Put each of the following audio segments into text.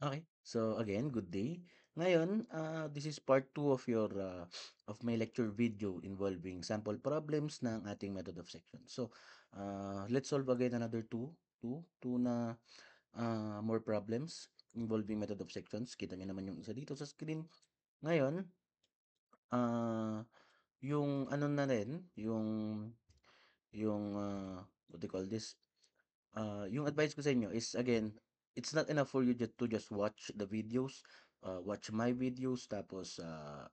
Okay. So again, good day. Ngayon, this is part 2 of your of my lecture video involving sample problems ng ating method of section. So, let's solve again another two na more problems involving method of sections. Kita niyo naman yung isa dito sa screen. Ngayon, ah yung ano na rin, yung what do you call this? Yung advice ko sa inyo is again, it's not enough for you to just watch the videos, watch my videos, tapos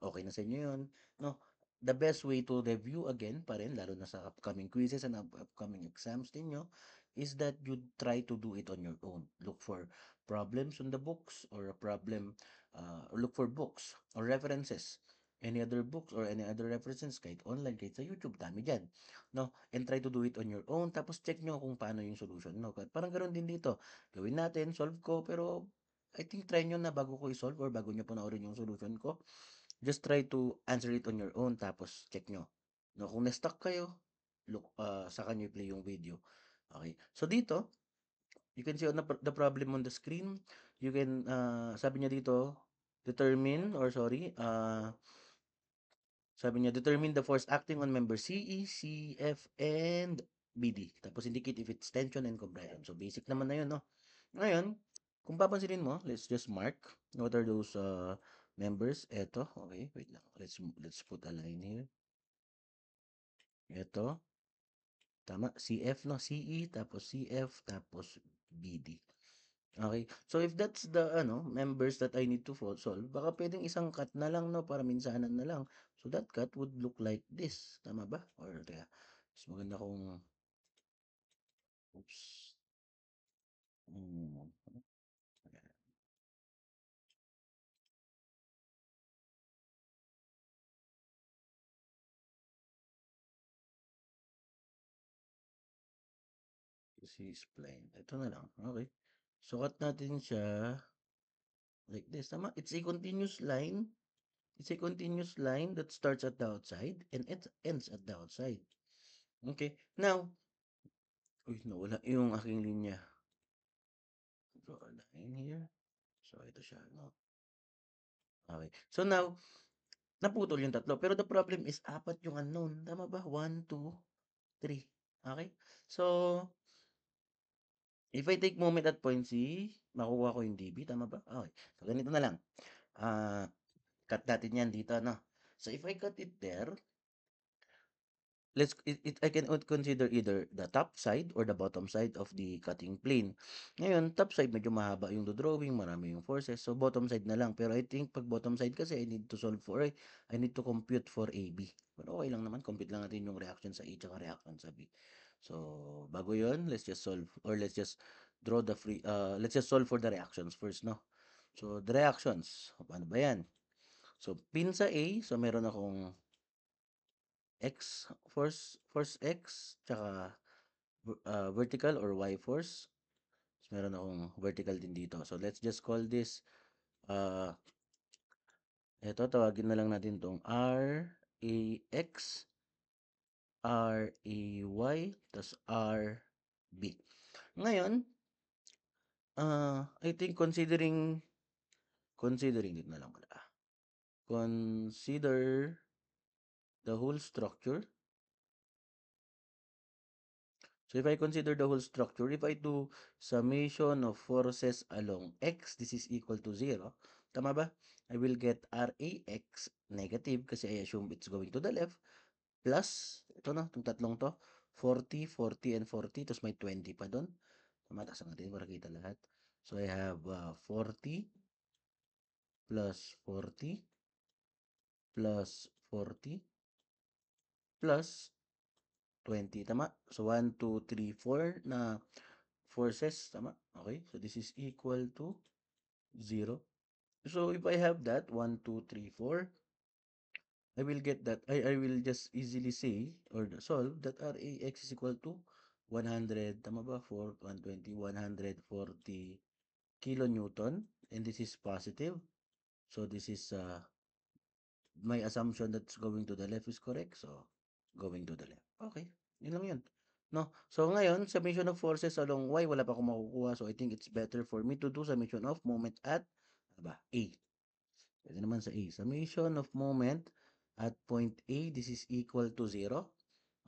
okay na sa inyo yun. No, the best way to review again pa rin, lalo na sa upcoming quizzes and upcoming exams ninyo, is that you try to do it on your own. Look for problems on the books or a problem, or look for books or references. Any other books or any other references, kahit online, kahit sa YouTube, dami dyan. No? And try to do it on your own. Tapos check nyo kung paano yung solution. No? Parang ganoon din dito. Gawin natin, solve ko, pero I think try nyo na bago ko i-solve or bago nyo panoorin yung solution ko. Just try to answer it on your own. Tapos check nyo. No? Kung na-stuck kayo, look, saka nyo i-play yung video. Okay. So dito, you can see on the problem on the screen. You can, sabi niya dito, determine, or sorry, sabi niya, determine the force acting on member CE, CF, and BD. Tapos indicate if it's tension and compression. So basic naman na yun, no? Ngayon, kung papansinin mo, let's just mark what are those members. Eto, okay, wait lang. Let's put a line here. Eto, tama, CF, no? CE, tapos CF, tapos BD. Okay. So if that's the members that I need to solve, baka pwedeng isang cut na lang, no, para minsanan na lang. So that cut would look like this. Tama ba? Or teka, mas maganda kung oops. Hmm. This is plain. Ito na lang. Okay. So cut natin siya like this. Tama? It's a continuous line. It's a continuous line that starts at the outside and it ends at the outside. Okay. Now, uy, nawala yung aking linya. Draw a line here. So, ito siya, no? Okay. So now, naputol yung tatlo. Pero the problem is, apat yung unknown. Tama ba? 1, 2, 3. Okay? So, if I take moment at point C, makuha ko yung dB. Tama ba? Okay. So, ganito na lang. Ah, cut natin yan dito, no? So, if I cut it there, I can consider either the top side or the bottom side of the cutting plane. Ngayon, top side medyo mahaba yung drawing, marami yung forces. So bottom side na lang. Pero I think pag bottom side kasi I need to compute for AB. Pero okay lang naman, compute lang natin yung reaction sa A at reaction sa B. So bago 'yon, let's just solve or let's just solve for the reactions first, no? So the reactions, paano ba 'yan? So pin sa A, so meron akong force X, tsaka vertical or Y force. So, meron akong vertical din dito. So, let's just call this, uh, ito, tawagin na lang natin tong RAX, RAY, tas RB. Ngayon, I think considering dito na lang pala. Consider the whole structure. So if I consider the whole structure, if I do summation of forces along x, this is equal to 0. Tama ba? I will get RAX negative kasi I assume it's going to the left plus, ito na, itong tatlong to, 40, 40, and 40, tapos may 20 pa doon. Tama, tasan natin para kita lahat. So I have 40 plus 40 plus 40 plus 20. Tama? So 1, 2, 3, 4 na forces. Tama? Okay. So this is equal to 0. So if I have that, 1, 2, 3, 4, I will get that. I will just easily say or solve that RAX is equal to 100. Tama ba? 4, 120, 140 kilonewton. And this is positive. So this is my assumption that's going to the left is correct. So going to the left. Okay. Yun lang yun. no? So ngayon, summation of forces along Y, wala pa akong makukuha. So I think it's better for me to do summation of moment at ano ba? A. Pwede naman sa A. Summation of moment at point A, this is equal to 0.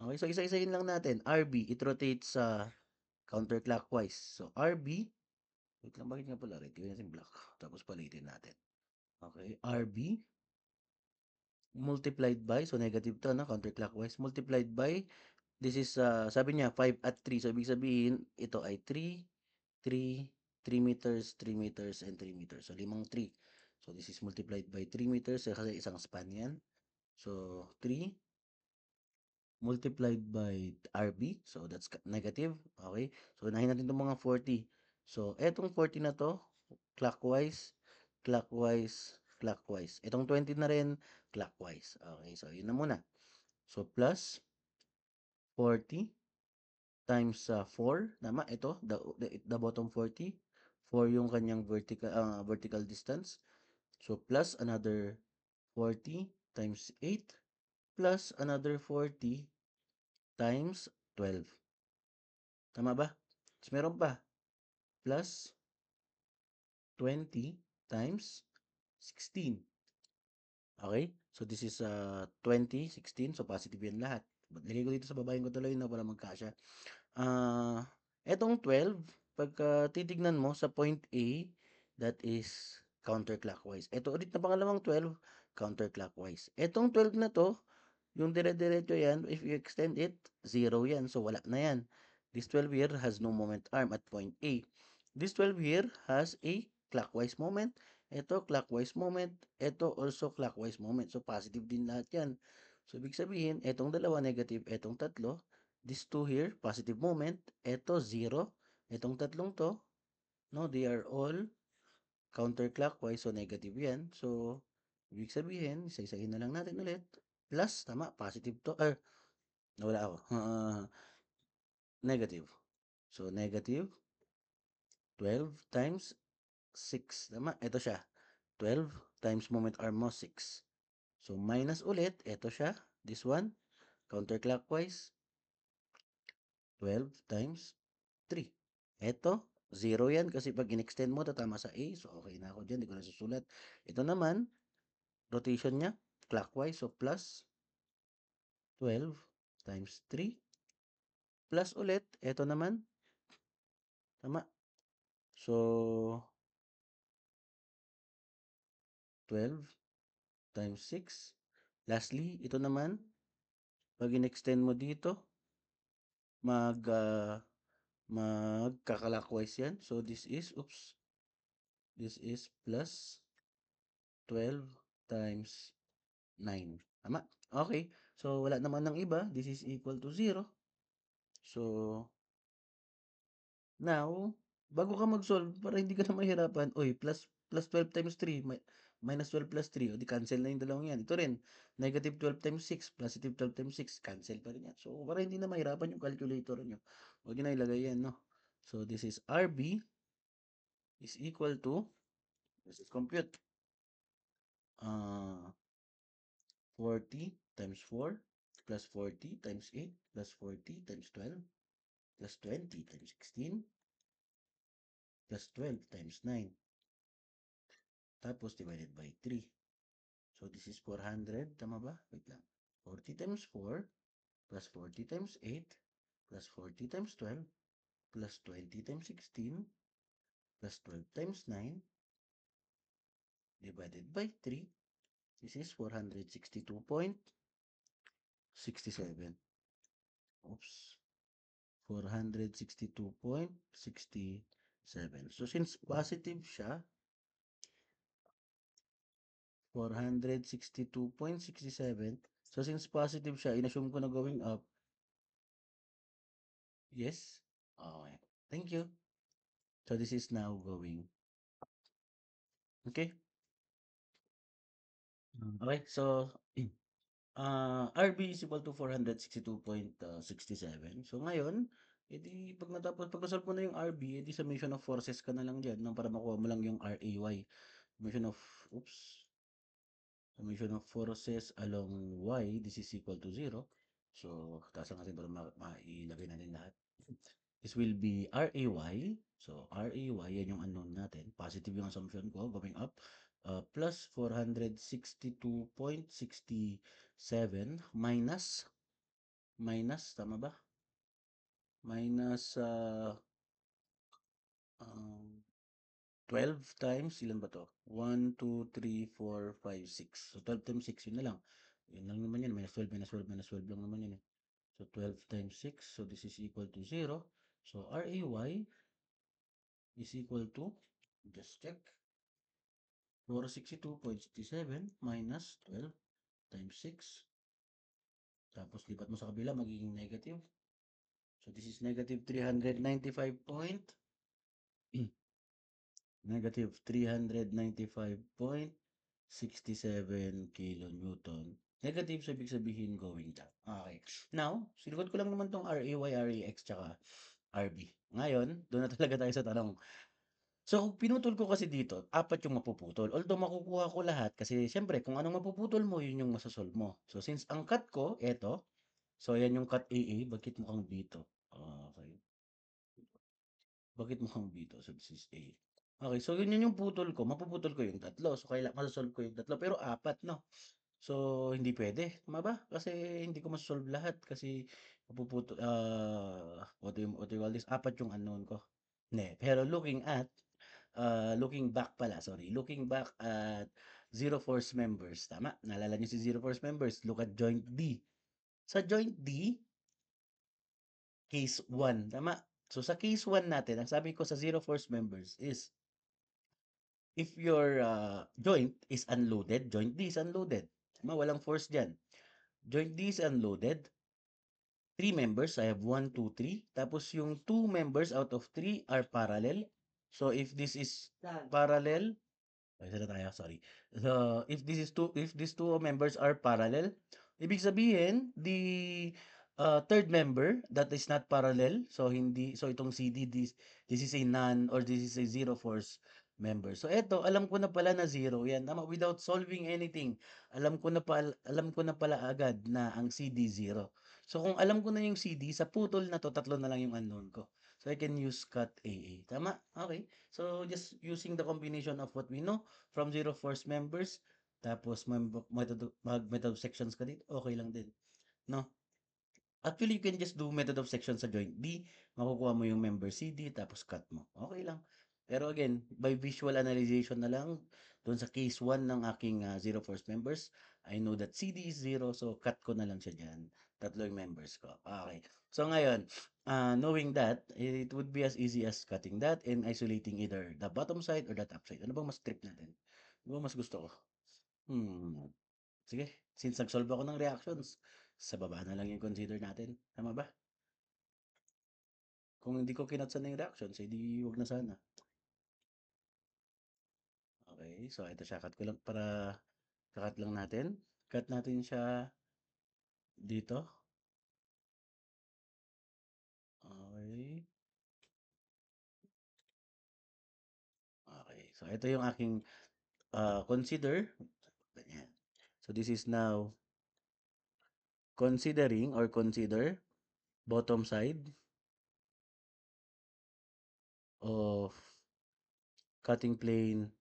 Okay, so isa-isahin lang natin. RB, it rotates counterclockwise. So RB, wait lang, bakit nga pala red? Gawin natin black. Tapos palitin natin. Okay, RB multiplied by, so negative to, no? Counterclockwise, multiplied by, this is, sabi niya, 5 at 3. So, ibig sabihin, ito ay 3, 3, 3 meters, 3 meters, and 3 meters. So, limang 3. So, this is multiplied by 3 meters, kasi isang span yan. So, 3 multiplied by RB. So, that's negative. Okay. So, unahin natin itong mga 40. So, etong 40 na to, clockwise, clockwise, clockwise. Itong 20 na rin, clockwise. Okay. So, yun na muna. So, plus 40 times 4. Tama, ito, the bottom 40. 4 yung kanyang vertical distance. So, plus another 40 times 8 plus another 40 times 12. Tama ba? Tapos meron pa. Plus 20 times 16. Okay? So, this is 20, 16. So, positive yan lahat. Lagay ko dito sa babaeng ko tuloy na para magkasya. Etong 12, pagka titignan mo sa point A, that is counterclockwise. Ito ulit na pangalawang 12, counterclockwise. Etong 12 na to, yung dire-diretso yan, if you extend it, 0 yan. So, wala na yan. This 12 here has no moment arm at point A. This 12 here has a clockwise moment. Ito, clockwise moment. Ito, also clockwise moment. So, positive din lahat yan. So, ibig sabihin, etong dalawa, negative. Etong tatlo, these two here, positive moment. Ito, 0. Etong tatlong to, no, they are all counterclockwise. So, negative yan. So, ibig sabihin, isa-isahin na lang natin ulit. Plus, tama, positive to. Nawala ako. Negative. So, negative 12 times 6. Tama, ito siya. 12 times moment arm mo, 6. So, minus ulit, ito siya. This one, counterclockwise, 12 times 3. Ito, 0 yan kasi pag in-extend mo, tatama sa A. So, okay na ako dyan. Hindi ko na susulat. Ito naman, rotation niya, clockwise. So, plus 12 times 3. Plus ulit, ito naman, tama. So, 12 times 6. Lastly, ito naman, pag in-extend mo dito, mag, magkakalockwise yan. So, this is, this is plus 12 times 9. Tama? Okay. So, wala naman ng iba. This is equal to 0. So, now, bago ka mag-solve, para hindi ka na mahirapan, plus 12 times 3, minus 12 plus 3, o di cancel na yung dalawang yan. Ito rin, negative 12 times 6, positive 12 times 6, cancel pa rin yan. So, para hindi na mahirapan yung calculator nyo, huwag nyo na ilagay yan, no? So, this is RB is equal to, this is compute, 40 times 4 plus 40 times 8 plus 40 times 12 plus 20 times 16 plus 12 times 9 tapos divided by 3. So, this is 400. Tama ba? Wait lang. 40 times 4 plus 40 times 8 plus 40 times 12 plus 20 times 16 plus 12 times 9 divided by 3. This is 462.67. Oops. 462.67. So, since positive siya, 462.67. So, since positive siya, inassume ko na going up. Yes? Okay. Thank you. So, this is now going. Okay? Okay, so, RB is equal to 462.67. So, ngayon, edi pag nasolve mo na yung RB, edi summation of forces ka na lang dyan, no, para makuha mo lang yung RAY. Summation of, summation of forces along Y, this is equal to 0. So, taas lang natin para mailagay natin lahat. This will be RAY. So, RAY, yan yung unknown natin. Positive yung assumption ko, going up. Plus 462.67 minus, tama ba? Minus um, 12 times, ilan ba to? 1, 2, 3, 4, 5, 6. So, 12 times 6, yun na lang. Yun lang naman yun. Minus 12, minus 12, minus 12 lang naman yun eh. So, 12 times 6. So, this is equal to 0. So, RAY is equal to, just check, 462.67 minus 12 times 6. Tapos, lipat mo sa kabila, magiging negative. So, this is negative 395 point, negative 395.67 kilonewton. Negative, so ibig sabihin going down. Okay. Now, sinugot ko lang naman tong RAY, RAX, tsaka RB. Ngayon, doon na talaga tayo sa tanong. So, kung pinutol ko kasi dito, apat yung mapuputol. Although makukuha ko lahat kasi siyempre kung anong mapuputol mo, yun yung masasolve mo. So, since ang cut ko, eto. So, yan yung cut AA. Bakit mukhang B to? Okay. Bakit mukhang B to? So, this is A. Okay, so yun yung putol ko. Mapuputol ko yung tatlo. So, kailangan masasolve ko yung tatlo. Pero apat, no? So, hindi pwede. Tama ba? Kasi hindi ko masasolve lahat. Kasi mapuputol, what do you call this? Apat yung unknown ko. Ne. Pero looking back pala, sorry. Looking back at Zero Force members. Tama? Naalala niyo si Zero Force members. Look at joint D. Sa joint D, case 1. Tama? So sa case 1 natin, ang sabi ko sa Zero Force members is if your joint is unloaded, joint D is unloaded. Tama? Walang force dyan. Joint D is unloaded. 3 members, I have 1, 2, 3. Tapos yung 2 members out of 3 are parallel. So if this is parallel, isa na tayo, sorry. So, if these two members are parallel, ibig sabihin, the third member that is not parallel, so hindi, so itong CD, this is a non or this is a zero force member. So eto, alam ko na pala na zero yan. Tama, without solving anything, alam ko na pala agad na ang CD zero. So kung alam ko na yung CD, sa putol na to, tatlo na lang yung unknown ko. So I can use cut AA. Tama? Okay. So just using the combination of what we know from zero force members, tapos mag-method of sections ka dito, okay lang din. No? Actually, you can just do method of section sa joint D, makukuha mo yung member CD, tapos cut mo. Okay lang. Pero again, by visual analysis na lang, doon sa case 1 ng aking zero force members, I know that CD is 0, so cut ko na lang siya dyan. Tatlo yung members ko. Okay. So ngayon, knowing that, it would be as easy as cutting that and isolating either the bottom side or the top side. Ano bang mas trip natin? Ano bang mas gusto ko? Sige, since nag-solve ako ng reactions, sa baba na lang yung consider natin. Tama ba? Kung hindi ko kinatsan na yung reactions, edi huwag na sana. Okay, so ito siya. Cut ko lang para kakat lang natin. Cut natin siya dito. Okay. Okay. So ito yung aking consider. Ganyan. So this is now considering or consider bottom side of cutting plane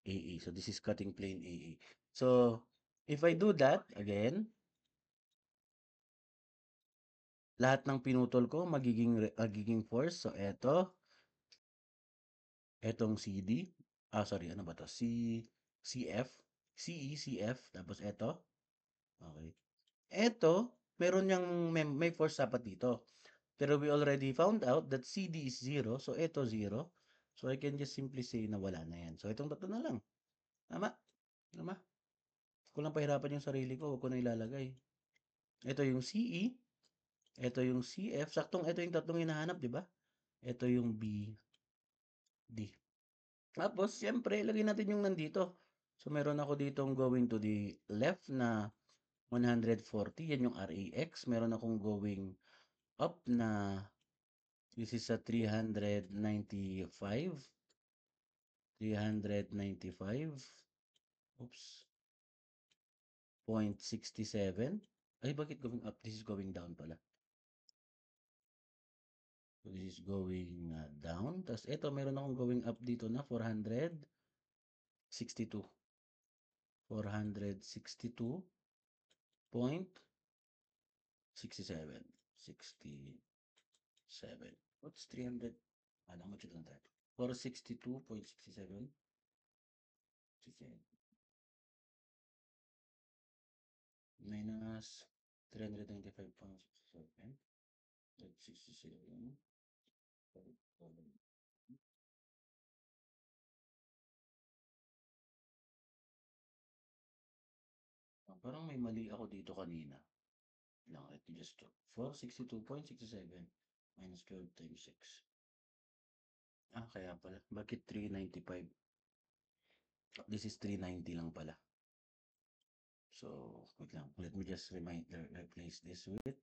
AE. So this is cutting plane AE. So if I do that again, lahat ng pinutol ko magiging force. So etong CD, sorry, ano ba to? CF, CE, CF, tapos eto. Okay. Eto, meron yang may force dapat dito. Pero we already found out that CD is 0, so eto 0. So I can just simply say na wala na yan. So itong tatlo na lang. Tama? Tama? Kung lang pahirapan yung sarili ko, huwag ko na ilalagay. Ito yung CE, ito yung CF, saktong ito yung tatlong hinahanap, di ba? Ito yung B, D. Tapos, siyempre, lagay natin yung nandito. So, meron ako ditong going to the left na 140. Yan yung RAX. Meron akong going up na this is a 395. 395. Oops. 0.67. Ay, bakit going up? This is going down pala. So, this is going down. Tapos, ito, meron akong going up dito na 462. 462.67. 67. What's 300? Ano, how much is that? 462.67. Minus 395.67. That's 67. Parang may mali ako dito kanina. Lang, let me just check. 462.67 minus 12 times 6. Kaya pala. Bakit 395? This is 390 lang pala. So, wait lang. Let me just replace this with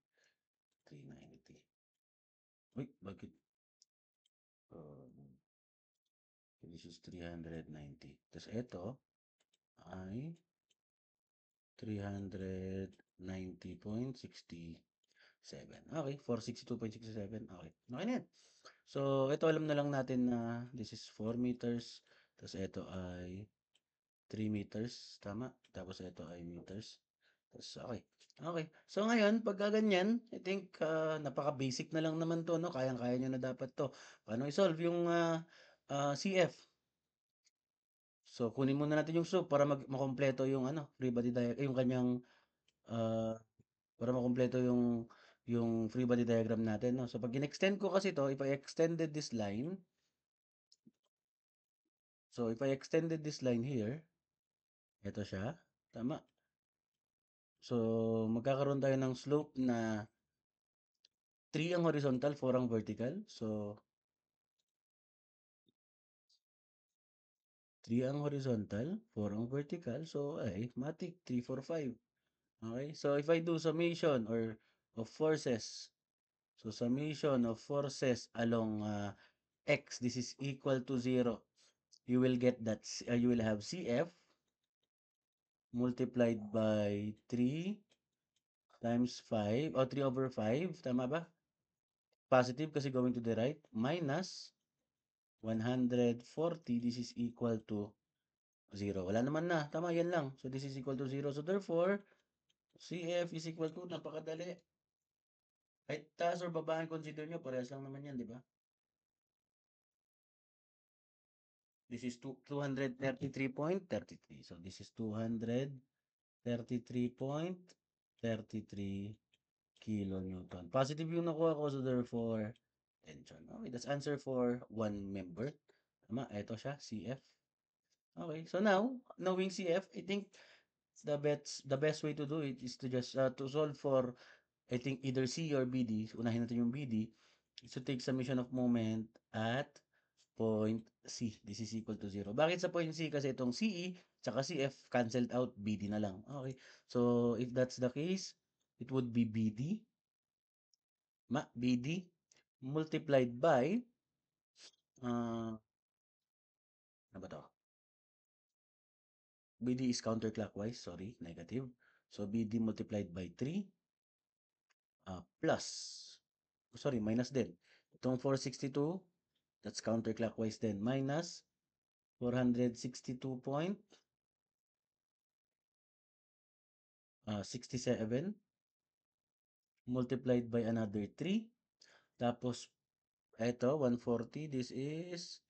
390. Wait, bakit? This is 390. Tapos ito ay 390.67. Okay, 462.67. Okay. Okay na yan. So, ito alam na lang natin na this is 4 meters. Tapos ito ay 3 meters. Tama? Tapos ito ay meters. Tapos, okay. Okay. So, ngayon, pagka ganyan, I think napaka-basic na lang naman to, no? Kayang-kaya nyo na dapat to. Paano i-solve yung CF? So, kunin muna natin yung soup para makompleto yung free body diagram, yung kanyang ah, para makompleto yung free body diagram natin, no? So, pag in-extend ko kasi to, if I extended this line, so if I extended this line here, ito siya, tama? So, magkakaroon tayo ng slope na 3 ang horizontal, 4 ang vertical. So, 3 ang horizontal, 4 ang vertical. So, ay, matik, 3, 4, 5. Okay? So, if I do summation or of forces, so summation of forces along x, this is equal to 0. You will get that, you will have CF multiplied by 3 times 5, or 3 over 5, tama ba? Positive kasi going to the right, minus 140, this is equal to 0. Wala naman na. Tama, yan lang. So, this is equal to 0. So, therefore, CF is equal to, napakadali. Kahit taas or baba ang consider nyo, parehas lang naman yan, di ba? This is 233.33. So, this is 233.33 kilonewton. Positive yung nakuha ko, so therefore, tension. Okay, that's answer for one member. Tama, ito siya, CF. Okay, so now, knowing CF, I think the best way to do it is to just to solve for, I think, either C or BD. So, unahin natin yung BD. So, take summation of moment at point C. This is equal to 0. Bakit sa point C? Kasi itong CE tsaka CF canceled out, BD na lang. Okay. So, if that's the case, it would be BD. BD multiplied by, ano ba to? BD is counterclockwise, sorry, negative. So, BD multiplied by 3 plus, sorry, minus din. Itong 462, that's counterclockwise din, minus 462.67 multiplied by another 3. Tapos, ito, 140, this is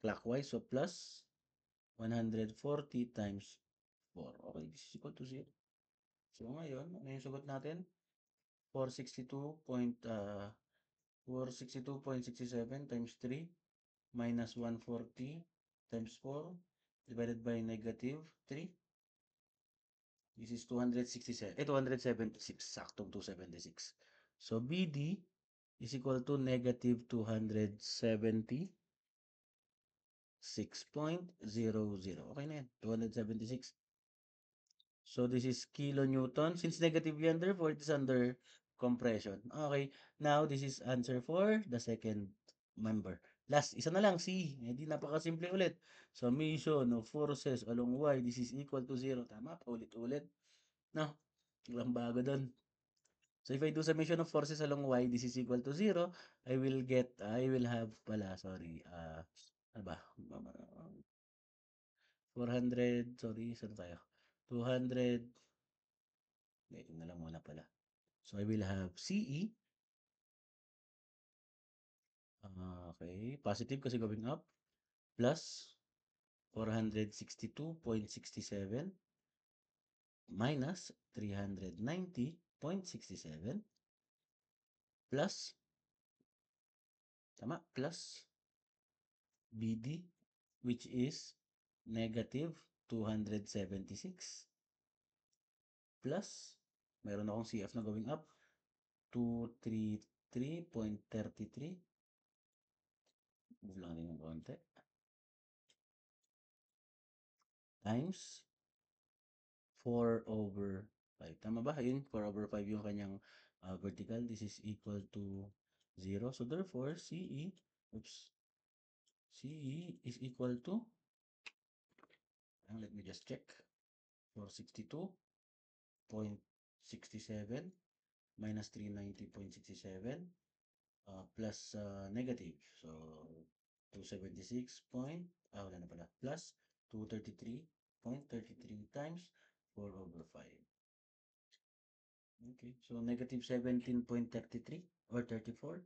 clockwise, so plus 140 times 4. Okay, this is equal to 0. So, ngayon, ano yung sagot natin? 462.67 times 3 minus 140 times 4 divided by negative 3. This is 267, 276, saktong 276. So, BD is equal to negative 276.00. Okay na yan, 276. So, this is kilonewton. Since negative yan, therefore, it is under compression. Okay, now this is answer for the second member. Last, isa na lang, C. Hindi napakasimple ulit. Summation of forces along Y, this is equal to 0. Tama, paulit-ulit. No? Walang bago dun. So if I do summation of forces along y, this is equal to 0, I will have pala, sorry, ano ba? 400, sorry, saan tayo? 200, yun na lang muna pala. So I will have CE, okay, positive kasi going up, plus 462.67 minus 390.67 plus, tama, plus BD, which is negative 276 plus, meron akong CF na going up, 233.33, move lang din yung konti, times 4 over 5. Tama ba? Ayun, 4 over 5 yung kanyang vertical. This is equal to 0. So therefore, CE is equal to, let me just check, 462.67 minus 390.67 plus negative. So 276 point, wala na pala, plus 233.33 times 4 over 5. Okay, so negative 17.33 or 34.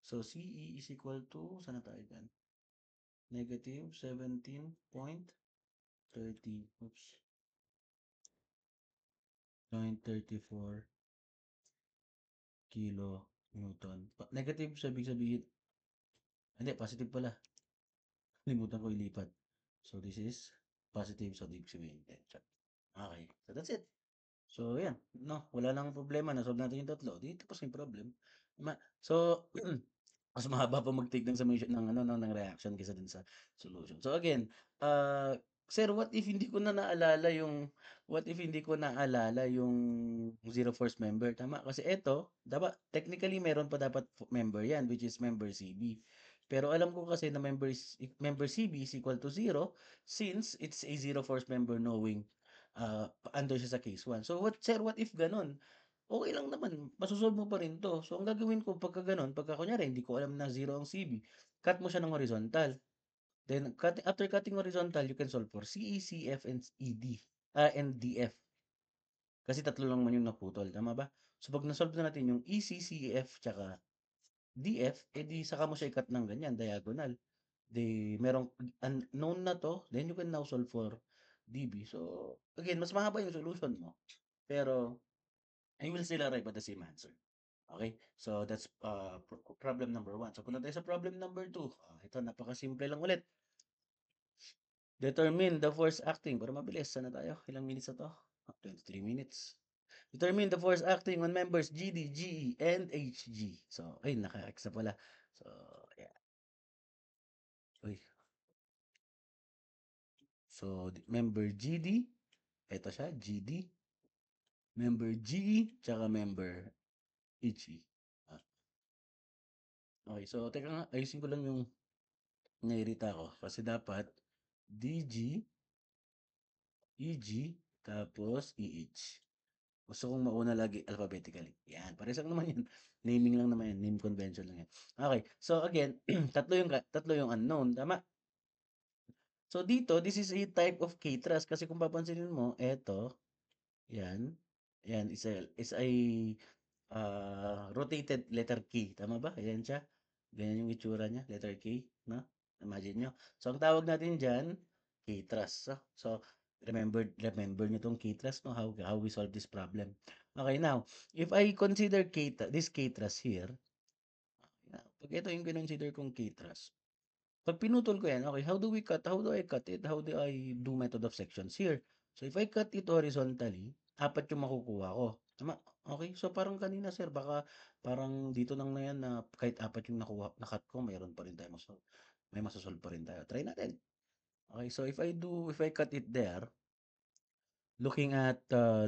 So CE is equal to, sana tayo dyan? Negative 17.30, oops, 0.34 kilo Newton. Negative, sabihin, hindi, positive pala. Limutan ko ilipat. So this is positive, so ibig sabihin, okay, so that's it. So, yan. No, wala nang problema. Nasolve natin yung tatlo. Di tapos na yung problem. So, mas mahaba pa mag-take ng summation ng ano no, ng reaction kaysa dun sa solution. So again, sir, what if hindi ko naalala yung zero force member, tama? Kasi eto, dapat technically meron pa dapat member yan, which is member CB. Pero alam ko kasi na member CB is equal to 0 since it's a zero force member knowing under siya sa case 1. So sir, what if ganun? Okay lang naman, masosolve mo pa rin 'to. So ang gagawin ko pagka gano'n, pagka kunyari hindi ko alam na 0 ang CB, cut mo siya ng horizontal. Then after cutting horizontal, you can solve for CE, CF, and ED, and DF. Kasi tatlo lang man yung naputol, tama ba? So pag na-solve na natin yung EC, CEF, tsaka DF, edi saka mo siya i-cut ng ganyan, diagonal. Merong unknown na to, then you can now solve for DB. So, again, mas mahaba yung solution mo. Pero, I will still arrive at the same answer. Okay? So, that's problem number 1. So, punta tayo sa problem number 2. Ito, napakasimple lang ulit. Determine the force acting. Para mabilis, sana tayo? Ilang minutes na to? 23 minutes. Determine the force acting on members GD, GE, and HG. So, ay, naka-X na pala. So, yeah. Uy. So, member GD, ito siya, GD, member GE, tsaka member HE. Ah, okay, so teka nga, ayusin ko lang yung nairita ko. Kasi dapat DG, EG, tapos EH. Gusto kong mauna lagi alphabetically. Yan, pares lang naman yan. Naming lang naman yan, name convention lang yan. Okay, so again, tatlo yung unknown, tama? So dito, this is a type of K-trust kasi kung papansinin mo, eto, yan, yan is a rotated letter K. Tama ba? Ayan siya. Ganyan yung itsura niya, letter K, no? Imagine nyo. So, ang tawag natin dyan, K-trust. So, remember nyo tong K-trust, no? How we solve this problem. Okay, now, if I consider this K-trust here, pag ito yung consider kong K-trust, pag pinutol ko yan, okay, how do I cut it? How do I do method of sections here? So, if I cut it horizontally, apat yung makukuha ko. Tama? Okay, so parang kanina sir, baka parang dito lang na yan na kahit apat yung nakat ko, mayroon pa rin tayo may masosolve pa rin tayo. Try natin. Okay, so if I cut it there, looking at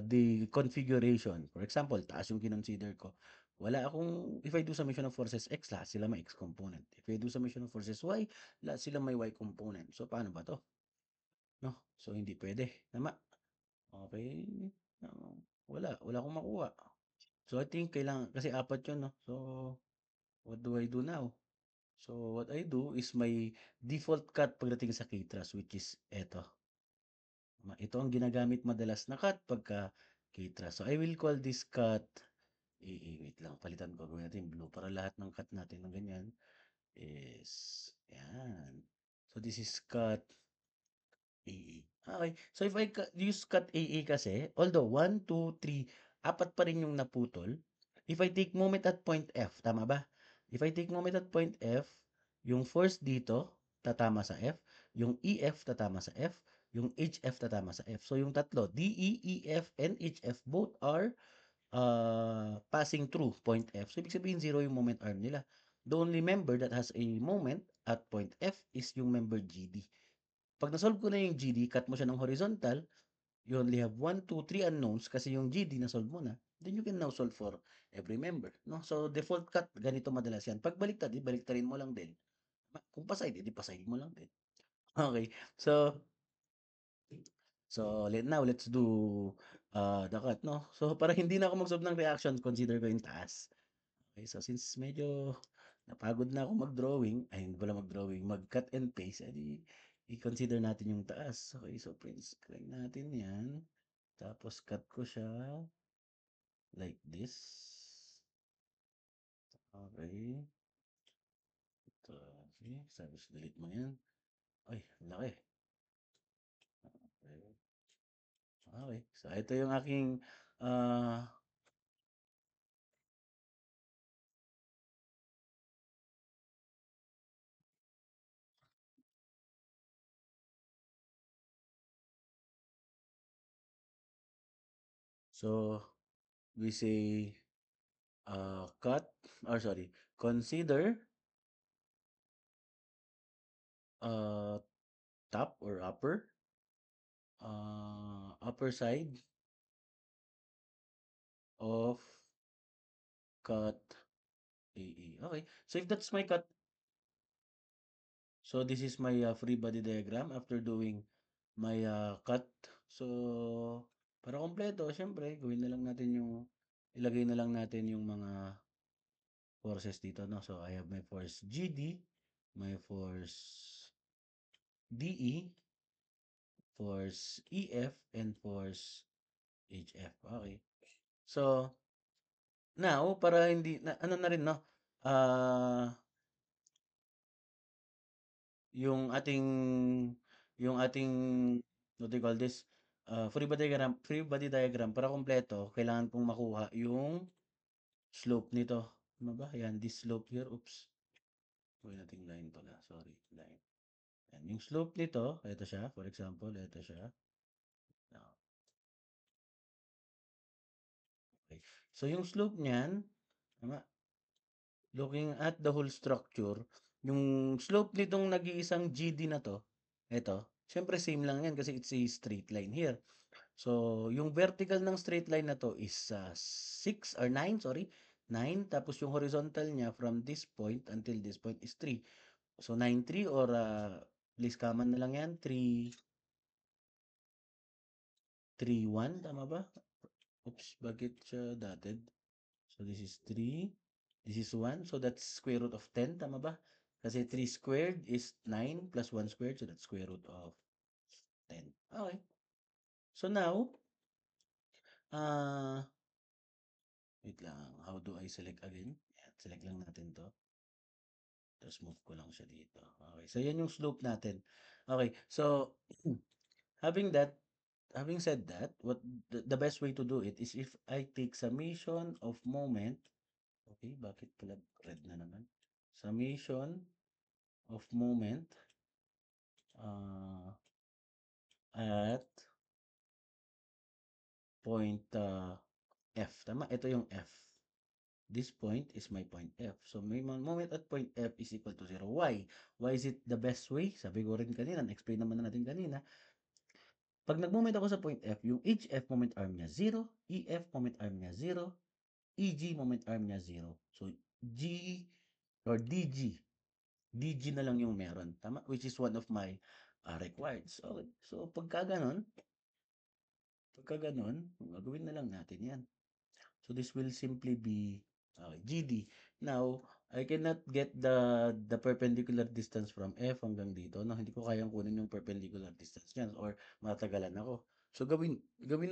the configuration, for example, taas yung kinonsider ko, if I do summation of forces X, lahat sila may X component. If I do summation of forces Y, lahat sila may Y component. So, paano ba to? No? So, hindi pwede. Tama? Okay. wala akong makuha. So, I think kailangan kasi apat 'yun 'no. So, what do I do now? So, what I do is my default cut pagdating sa K-Trust which is eto. Ito ang ginagamit madalas na cut pagka K-Trust. So, I will call this cut wait lang palitan ko, gawin natin blue para lahat ng cut natin ng ganyan is yan. So, this is cut AA. Okay. So, if I use cut AA kasi, although 1, 2, 3, apat pa rin yung naputol. If I take moment at point F, tama ba? If I take moment at point F, yung force dito, tatama sa F. Yung EF, tatama sa F. Yung HF, tatama sa F. So, yung tatlo, DE, EF, and HF, both are passing through point F. So, ibig sabihin, zero yung moment arm nila. The only member that has a moment at point F is yung member GD. Pag na-solve ko na yung GD, cut mo siya ng horizontal, you only have 1, 2, 3 unknowns kasi yung GD na-solve mo na, then you can now solve for every member. No? So, default cut, ganito madalas yan. Pag baliktad, baliktarin mo lang din. Kung paside, edi paside mo lang din. Okay. So let's do the cut, no? So, para hindi na ako mag-solve ng reaction, consider ko yung taas. Okay, so since medyo napagod na ako mag-drawing, ay hindi pala mag-drawing, mag-cut and paste, edi i-consider natin yung taas. Okay, so print screen natin yan. Tapos cut ko siya like this. Okay. Ito, okay. Tapos delete mo yan. Ay, laki. Okay. Okay. So, ito yung aking so we say cut or sorry, consider uh top or upper side of cut AE. Okay. So if that's my cut, so this is my free body diagram after doing my cut. So para kompleto, syempre, gawin na lang natin yung ilagay na lang natin yung mga forces dito, no? So I have my force GD, my force DE, force EF, and force HF. Okay. So now, para hindi na ano na rin 'no, ah, yung ating yung ating what do you call this, free body diagram para kumpleto kailangan kong makuha yung slope nito. Ano ba? Yan, this slope here. Oops. Gawin nating line pala. Sorry, line. Yan, yung slope nito, ito siya. For example, ito siya. Ah, okay. So yung slope niyan, tama, looking at the whole structure, yung slope nitong nag-iisang GD na 'to, eto, siyempre same lang 'yan kasi it's a straight line here. So, yung vertical ng straight line na 'to is 6 or 9, sorry, 9 tapos yung horizontal niya from this point until this point is 3. So, 9, 3 or please common na lang 'yan, 3, 3, 1, tama ba? Oops, bakit siya dotted? So, this is 3. This is 1. So, that's square root of 10. Tama ba? Kasi 3 squared is 9 plus 1 squared. So, that's square root of 10. Okay. So, now, uh, wait lang. How do I select again? Yan, select lang natin to. Tapos move ko lang siya dito. Okay. So, yan yung slope natin. Okay. So, having that, having said that, what the best way to do it is if I take summation of moment. Okay, bakit pala red na naman? Summation of moment at point F. Tama? Ito yung F. This point is my point F. So, may moment at point F is equal to 0. Why? Why is it the best way? Sabi ko rin kanina, na-explain naman na natin kanina. Pag nag-moment ako sa point F, yung HF moment arm niya 0, EF moment arm niya 0, EG moment arm niya 0. So, G or DG. DG na lang yung meron. Tama? Which is one of my required. So, pagka ganon, Pagka gano'n, gagawin na lang natin 'yan. So this will simply be GD. Now, I cannot get the perpendicular distance from F hanggang dito. No, hindi ko kayang kunin yung perpendicular distance niyan or matagalan ako. So gawin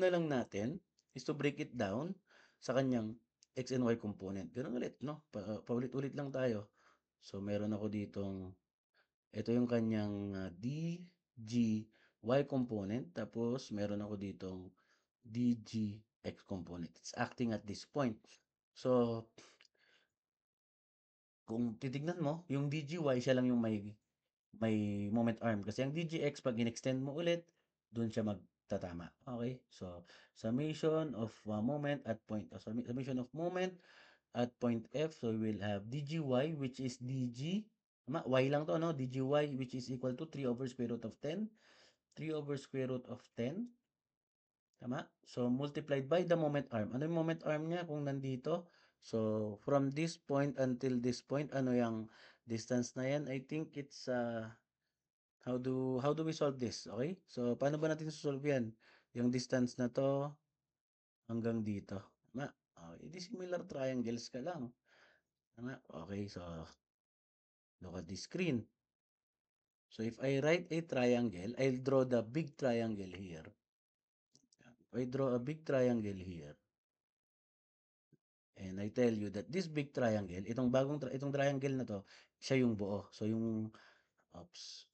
na lang natin is to break it down sa kanyang x and y component. Ganun ulit, no? Paulit-ulit lang tayo. So meron ako ditong ito yung kanyang d, g, y component. Tapos meron ako ditong dg x component. It's acting at this point. So, kung titignan mo, yung DGY siya lang yung may moment arm. Kasi ang DGX, pag in-extend mo ulit, dun siya magtatama. Okay? So, summation of moment at point, summation of moment at point F. So, we will have DGY, which is DG. Y lang to, no? DGY, which is equal to 3 over square root of 10. 3 over square root of 10. Tama? So, multiplied by the moment arm. Ano yung moment arm niya kung nandito? So, from this point until this point, ano yung distance na yan? I think it's, how do we solve this? Okay? So, paano ba natin solve yan? Yung distance na to hanggang dito. Tama? Hindi similar triangles ka lang. Tama? Okay, so, look at the screen. So, if I write a triangle, I'll draw the big triangle here. If I draw a big triangle here, and I tell you that this big triangle, itong triangle na to, siya yung buo. So yung oops,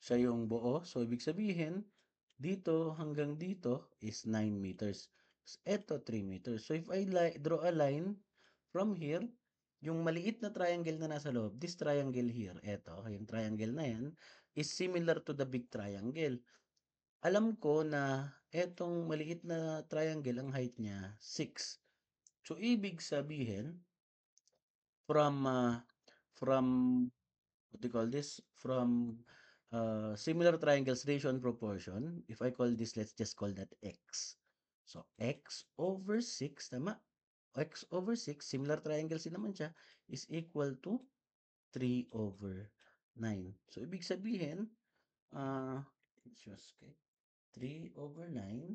siya yung buo. So ibig sabihin, dito hanggang dito is 9 meters. Ito 3 meters. So if I draw a line from here, yung maliit na triangle na nasa loob, this triangle here, eto, yung triangle na yan, is similar to the big triangle. Alam ko na etong maliit na triangle, ang height niya, 6. So, ibig sabihin, from, from, what do you call this? From similar triangles, ratio and proportion, if I call this, let's just call that x. So, x over 6, tama? X over 6, similar triangles din naman siya, is equal to 3 over 9. So, ibig sabihin, just, okay, 3 over 9,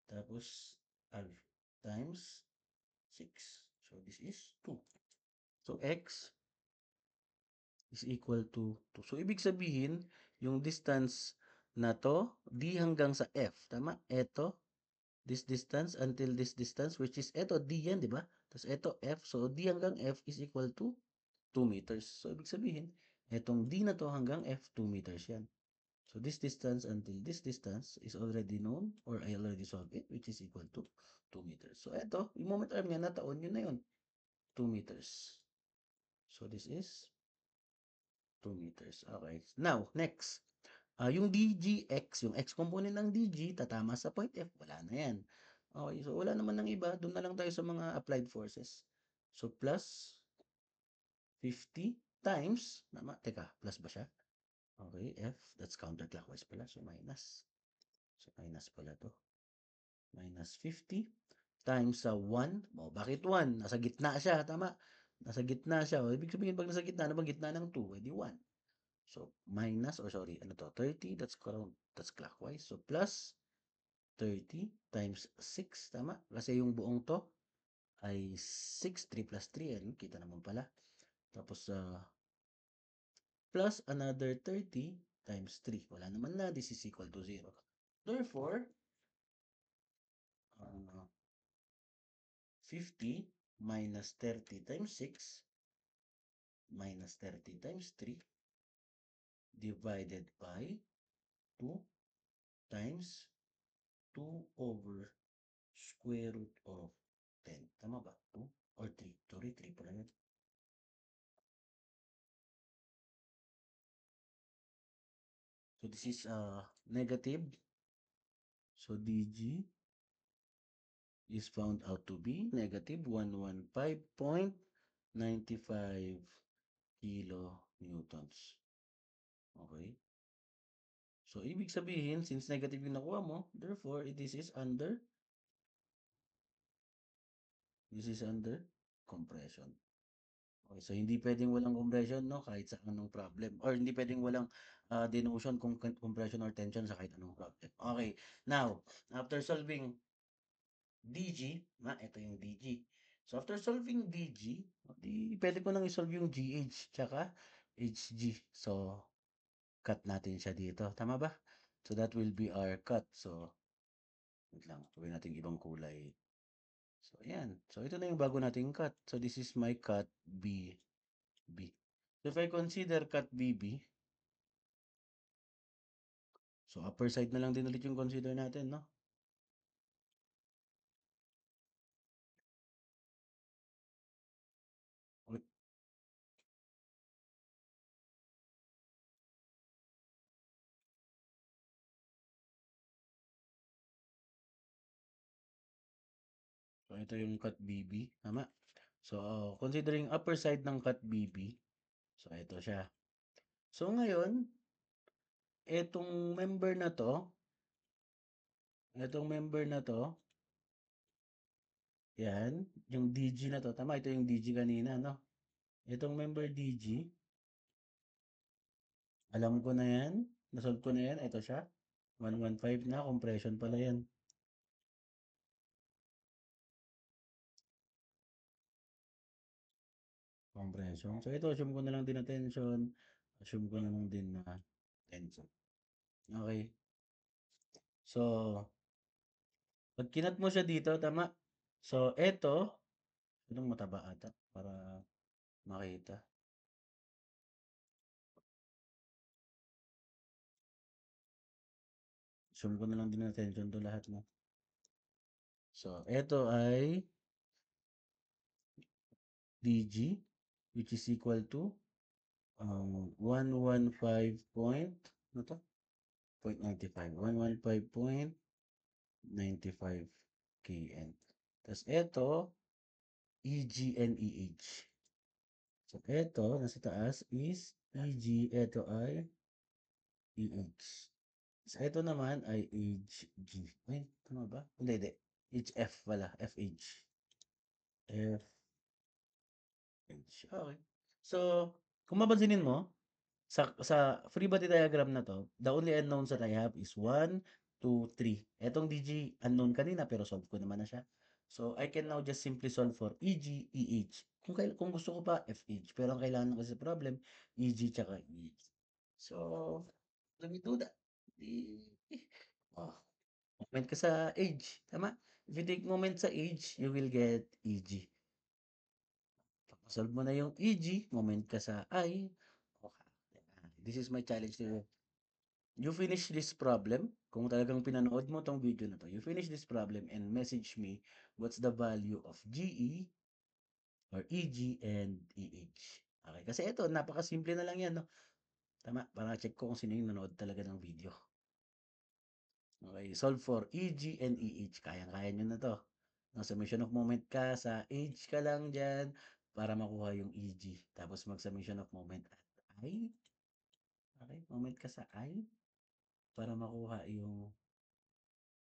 tapos, times 6. So, this is 2. So, x is equal to 2. So, ibig sabihin, yung distance na to, d hanggang sa f. Tama? Ito, this distance until this distance, which is ito, d yan, di ba? Tapos ito, f. So, d hanggang f is equal to 2 meters. So, ibig sabihin, etong d na to hanggang f, 2 meters yan. So, this distance until this distance is already known, or I already solved it, which is equal to 2 meters. So, ito, yung moment arm niya, nataon yun na yun, 2 meters. So, this is 2 meters. Okay. Now, next. Yung DGX, yung X component ng DG, tatama sa point F, wala na yan. Okay, so wala naman ng iba. Doon na lang tayo sa mga applied forces. So, plus 50 times, teka, plus ba siya? Okay, F, that's counterclockwise pala. So, minus. So, minus pala to. Minus 50 times sa 1. Oh, bakit 1? Nasa gitna siya, tama? Nasa gitna siya. O, ibig sabihin, pag nasa gitna, ano bang gitna ng 2? Edi 1. So, minus, or sorry, ano to? 30, that's clockwise. So, plus 30 times 6, tama? Kasi yung buong to ay 6, 3 plus 3, ano? Kita naman pala. Tapos, plus another 30 times 3. Wala naman na, this is equal to 0. Therefore, 50 minus 30 times 6 minus 30 times 3 divided by 2 times 2 over square root of 10. Tama ba? 2 or 3? Sorry, 3 pala yun. So, this is negative. So, DG is found out to be negative 115.95 kilonewtons. Okay? So, ibig sabihin, since negative yung nakuha mo, therefore, this is under compression. Okay, so hindi puwedeng walang compression 'no, kahit sa anong problem or hindi puwedeng walang, denotion kung compression or tension sa kahit anong problem. Okay, now after solving DG, eto yung DG. So after solving DG, o 'di puwede ko nang i-solve yung GH tsaka HG. So cut natin siya dito, tama ba? So that will be our cut. So wait lang, gawin natin ibang kulay. So ayan. So ito na yung bago nating cut. So this is my cut B. So if I consider cut BB, so upper side na lang din ulit yung consider natin, no? Okay. So ito yung cut BB, tama? So considering upper side ng cut BB, so ito siya. So ngayon, etong member na to, yan, yung DG na to, tama? Ito yung DG kanina, no? Itong member DG, alam ko na yan, nasolve ko na yan, ito siya. 115 na, compression pala yan. Compression. So ito, assume ko na lang din na tension. Assume ko na lang din na tension. Okay. So, pag kinat mo siya dito, tama? So, eto, anong mataba ata para makita. Assume ko na lang din na tension to lahat, no? So, eto ay DG, which is equal to 115 point, ano to? 0.95. 115.95 kN. Tapos eto, EG and EH. So, eto, nasa taas is EG, eto ay EH. So, eto naman ay HG. Ay, tama ba? Hindi, hindi. HF pala, FH. FH. Okay. So, kung mapansinin mo, sa free body diagram na 'to, the only unknowns that I have is 1, 2, 3. Etong DG unknown kanina pero solve ko naman na siya. So, I can now just simply solve for EG, EH. Kung gusto ko pa, FH. Pero ang kailangan ko sa problem, EG tsaka EH. So, let me do that. Di, oh, moment ka sa age. Tama? If you take moment sa age, you will get EG. Solve mo na yung EG, moment ka sa I. Okay. This is my challenge to you. You finish this problem, kung talagang pinanood mo tong video na to, you finish this problem and message me what's the value of GE or EG and EH. Okay, kasi ito, napakasimple na lang yan, no? Tama, para check ko kung sino yung nanood talaga ng video. Okay, solve for EG and EH. Kayang-kaya nyo na to. No, summation of moment ka, sa age ka lang dyan para makuha yung EG. Tapos mag-summation of moment at I. Okay, moment ka sa I para makuha yung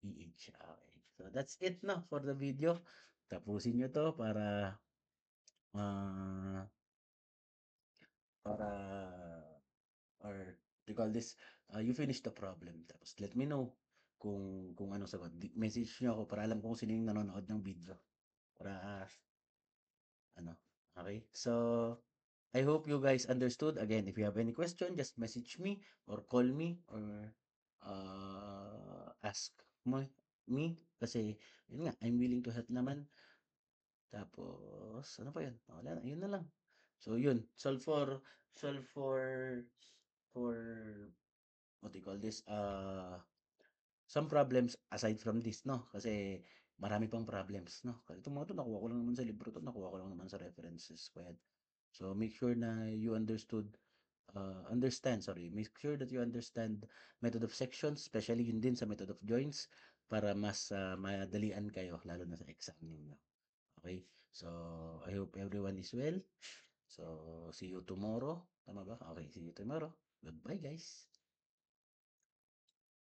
EH. Okay. So that's it no for the video. Tapusin nyo to ah, para or they call this you finish the problem. Tapos let me know kung anong sagot. Message nyo ako para alam ko kung sino yung nanonood ng video. Para ano. Okay? So I hope you guys understood. Again, if you have any question, just message me or call me or ask me kasi yun nga, I'm willing to help naman. Tapos, ano pa yun? Wala na, yun na lang. So, yun. For, what do you call this? Some problems aside from this, no? Kasi, marami pang problems, no? Kasi itong mga to, nakuha ko lang naman sa libro to, nakuha ko lang naman sa references. Kaya, so, make sure na you make sure that you understand method of sections, especially yun din sa method of joints, para mas madalian kayo, lalo na sa exam ninyo. Okay? So, I hope everyone is well. So, see you tomorrow. Tama ba? Okay, see you tomorrow. Goodbye, guys.